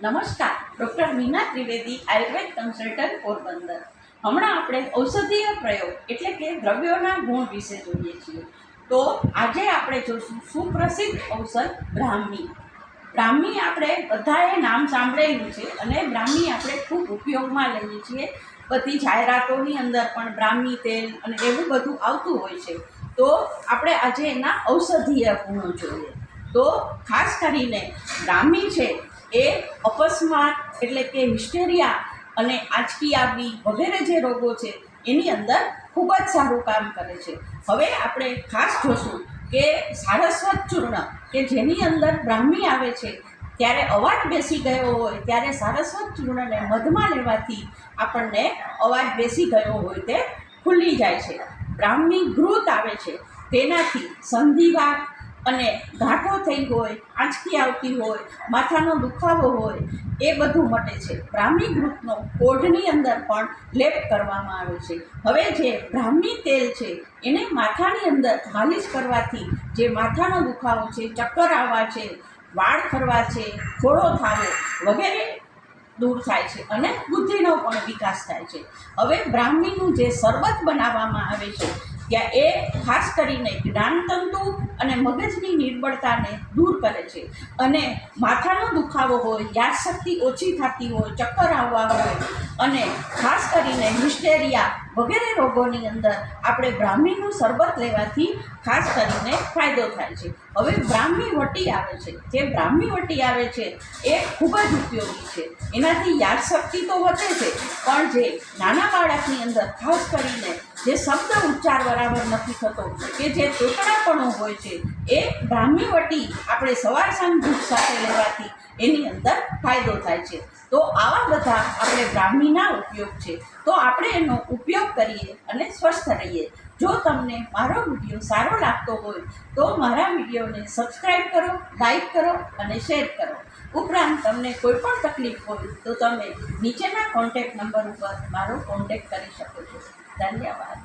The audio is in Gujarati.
નમસ્કાર, ડૉક્ટર મીના ત્રિવેદી, આયુર્વેદ કન્સલ્ટન્ટ, પોરબંદર. હમણાં આપણે ઔષધીય પ્રયોગ એટલે કે દ્રવ્યોના ગુણ વિશે જોઈએ છીએ. તો આજે આપણે જોઈશું સુપ્રસિદ્ધ ઔષધ બ્રાહ્મી. બ્રાહ્મી આપણે બધાએ નામ સાંભળેલું છે અને બ્રાહ્મી આપણે ખૂબ ઉપયોગમાં લઈએ છીએ. બધી જાહેરાતોની અંદર પણ બ્રાહ્મી તેલ અને એવું બધું આવતું હોય છે. તો આપણે આજે એના ઔષધીય ગુણો જોઈએ. તો ખાસ કરીને બ્રાહ્મી છે એ અપસ્માર એટલે કે હિસ્ટેરિયા અને આંચકી આવવી વગેરે જે રોગો છે એની અંદર ખૂબ જ સારું કામ કરે છે. હવે આપણે ખાસ જોશું કે સારસ્વત ચૂર્ણ કે જેની અંદર બ્રાહ્મી આવે છે ત્યારે અવાજ બેસી ગયો હોય ત્યારે સારસ્વત ચૂર્ણને મધમાં લેવાથી આપણને અવાજ બેસી ગયો હોય તે ખુલ્લી જાય છે. બ્રાહ્મી ઘૃત આવે છે તેનાથી સંધિવાત અને ગાંઠો થઈ હોય, આંચકી આવતી હોય, માથાનો દુખાવો હોય એ બધું મટે છે. બ્રાહ્મી ઘૃતનો કોઢની અંદર પણ લેપ કરવામાં આવે છે. હવે જે બ્રાહ્મી તેલ છે એને માથાની અંદર માલિશ કરવાથી જે માથાનો દુખાવો છે, ચક્કર આવવા છે, વાળ ખરવા છે, ખોડો થાવો વગેરે દૂર થાય છે અને બુદ્ધિનો પણ વિકાસ થાય છે. હવે બ્રાહ્મીનું જે શરબત બનાવવામાં આવે છે ત્યાં એ ખાસ કરીને જ્ઞાનતંતુ અને મગજની નિર્બળતાને દૂર કરે છે અને માથાનો દુખાવો હોય, યાદશક્તિ ઓછી થતી હોય, ચક્કર આવવા હોય અને ખાસ કરીને હિસ્ટેરિયા વગેરે રોગોની અંદર આપણે બ્રાહ્મીનું શરબત લેવાથી ખાસ કરીને ફાયદો થાય છે. હવે બ્રાહ્મી વટી આવે છે. જે બ્રાહ્મી વટી આવે છે એ ખૂબ જ ઉપયોગી છે. એનાથી યાદશક્તિ તો વધે છે પણ જે નાના બાળકની અંદર ખાસ કરીને જે શબ્દ ઉચ્ચાર બરાબર નથી થતો કે જે તોતડાપણું હોય છે એ બ્રાહ્મી વટી આપણે સવાર સાંજ દૂધ સાથે લેવાથી એની અંદર ફાયદો થાય છે. તો આવા બધા આપણે બ્રાહ્મીના ઉપયોગ છે. તો આપણે એનો ઉપયોગ કરીએ અને સ્વસ્થ રહીએ. જો તમને મારો વિડીયો સારો લાગતો હોય તો મારા વિડીયોને સબસ્ક્રાઈબ કરો, લાઈક કરો અને શેર કરો. ઉપરાંત તમને કોઈ પણ તકલીફ હોય તો તમે નીચેના કોન્ટેક્ટ નંબર ઉપર મારો કોન્ટેક્ટ કરી શકો છો. ધન્યવાદ.